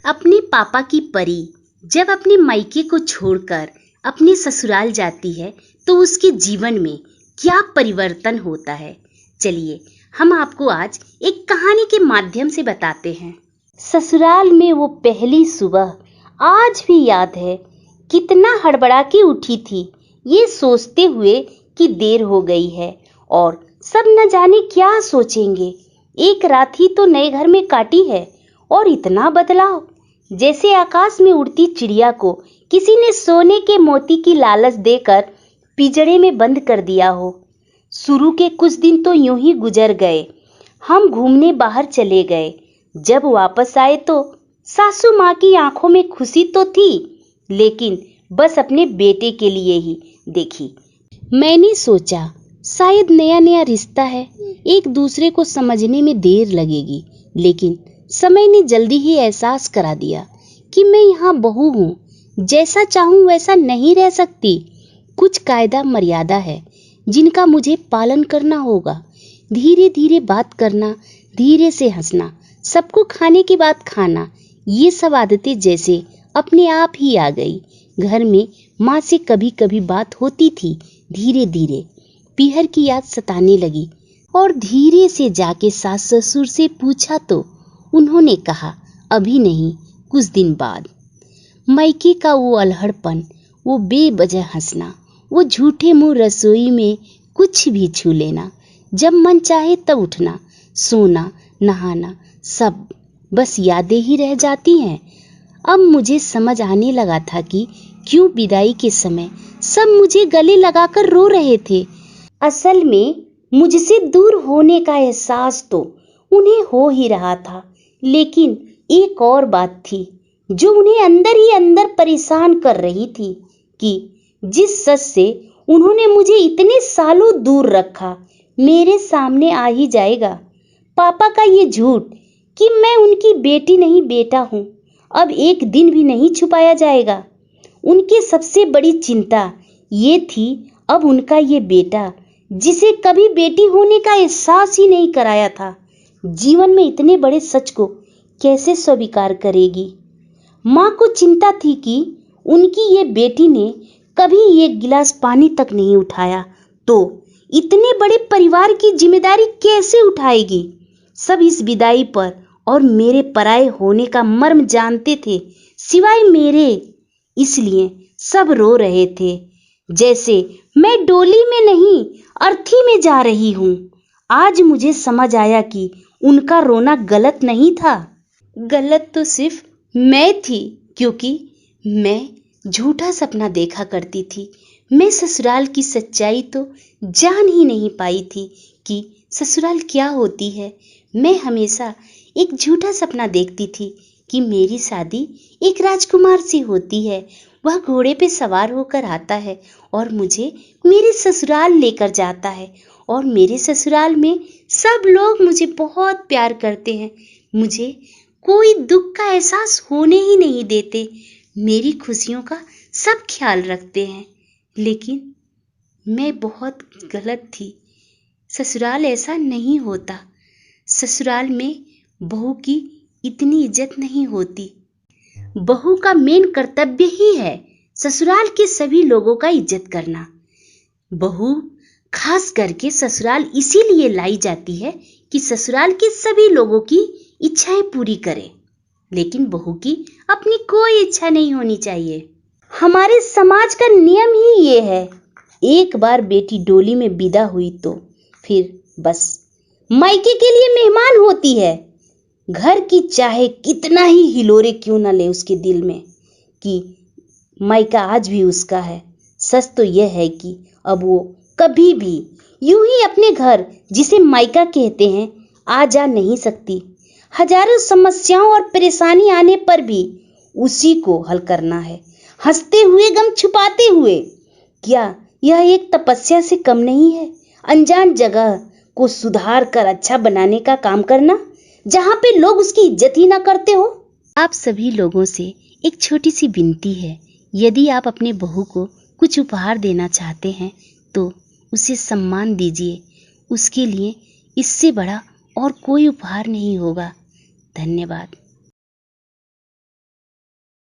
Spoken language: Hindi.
अपने पापा की परी जब अपने मायके को छोड़कर अपने ससुराल जाती है तो उसके जीवन में क्या परिवर्तन होता है, चलिए हम आपको आज एक कहानी के माध्यम से बताते हैं। ससुराल में वो पहली सुबह आज भी याद है। कितना हड़बड़ा के उठी थी ये सोचते हुए कि देर हो गई है और सब न जाने क्या सोचेंगे। एक रात ही तो नए घर में काटी है और इतना बदलाव, जैसे आकाश में उड़ती चिड़िया को किसी ने सोने के मोती की लालच देकर पिंजरे में बंद कर दिया हो। शुरू के कुछ दिन तो यूं ही गुजर गए। हम घूमने बाहर चले गए। जब वापस आए तो सासू माँ की आंखों में खुशी तो थी, लेकिन बस अपने बेटे के लिए ही देखी। मैंने सोचा शायद नया नया रिश्ता है, एक दूसरे को समझने में देर लगेगी, लेकिन समय ने जल्दी ही एहसास करा दिया कि मैं यहाँ बहू हूँ, जैसा चाहूँ वैसा नहीं रह सकती। कुछ कायदा मर्यादा है जिनका मुझे पालन करना होगा। धीरे धीरे बात करना, धीरे से हंसना, सबको खाने की बात खाना, ये सब आदतें जैसे अपने आप ही आ गई। घर में माँ से कभी कभी बात होती थी। धीरे धीरे पीहर की याद सताने लगी और धीरे से जाके सास ससुर से पूछा तो उन्होंने कहा अभी नहीं, कुछ दिन बाद। मायके का वो अल्हड़पन, वो बेवजह हंसना, वो झूठे मुंह रसोई में कुछ भी छू लेना, जब मन चाहे तब उठना, सोना, नहाना, सब बस यादें ही रह जाती हैं। अब मुझे समझ आने लगा था कि क्यों विदाई के समय सब मुझे गले लगाकर रो रहे थे। असल में मुझसे दूर होने का एहसास तो उन्हें हो ही रहा था, लेकिन एक और बात थी जो उन्हें अंदर ही अंदर परेशान कर रही थी कि जिस सच से उन्होंने मुझे इतने सालों दूर रखा, मेरे सामने आ ही जाएगा। पापा का ये झूठ कि मैं उनकी बेटी नहीं बेटा हूँ, अब एक दिन भी नहीं छुपाया जाएगा। उनकी सबसे बड़ी चिंता ये थी अब उनका ये बेटा, जिसे कभी बेटी होने का एहसास ही नहीं कराया था, जीवन में इतने बड़े सच को कैसे स्वीकार करेगी। माँ को चिंता थी कि उनकी ये बेटी ने कभी एक गिलास पानी तक नहीं उठाया, तो इतने बड़े परिवार की जिम्मेदारी कैसे उठाएगी। सब इस विदाई पर और मेरे पराये होने का मर्म जानते थे, सिवाय मेरे। इसलिए सब रो रहे थे, जैसे मैं डोली में नहीं अर्थी में जा रही हूँ। आज मुझे समझ आया कि उनका रोना गलत नहीं था, गलत तो सिर्फ मैं थी, क्योंकि मैं झूठा सपना देखा करती थी। मैं ससुराल की सच्चाई तो जान ही नहीं पाई थी कि ससुराल क्या होती है। मैं हमेशा एक झूठा सपना देखती थी कि मेरी शादी एक राजकुमार से होती है, वह घोड़े पे सवार होकर आता है और मुझे मेरे ससुराल लेकर जाता है, और मेरे ससुराल में सब लोग मुझे बहुत प्यार करते हैं, मुझे कोई दुख का एहसास होने ही नहीं देते, मेरी खुशियों का सब ख्याल रखते हैं। लेकिन मैं बहुत गलत थी। ससुराल ऐसा नहीं होता। ससुराल में बहू की इतनी इज्जत नहीं होती। बहू का मेन कर्तव्य ही है ससुराल के सभी लोगों का इज्जत करना। बहू खास करके ससुराल इसीलिए लाई जाती है कि ससुराल के सभी लोगों की इच्छाएं पूरी करे, लेकिन बहू की अपनी कोई इच्छा नहीं होनी चाहिए। हमारे समाज का नियम ही ये है, एक बार बेटी डोली में विदा हुई तो फिर बस मायके के लिए मेहमान होती है। घर की चाहे कितना ही हिलोरे क्यों न ले उसके दिल में कि मायका आज भी उसका है, सच तो यह है कि अब वो कभी भी यूं ही अपने घर, जिसे मायका कहते हैं, आ जा नहीं सकती। हजारों समस्याओं और परेशानी आने पर भी उसी को हल करना है, हंसते हुए, गम छुपाते हुए। क्या यह एक तपस्या से कम नहीं है? अनजान जगह को सुधार कर अच्छा बनाने का काम करना, जहां पे लोग उसकी इज्जत ही ना करते हो। आप सभी लोगों से एक छोटी सी विनती है, यदि आप अपने बहू को कुछ उपहार देना चाहते हैं तो उसे सम्मान दीजिए। उसके लिए इससे बड़ा और कोई उपहार नहीं होगा। धन्यवाद।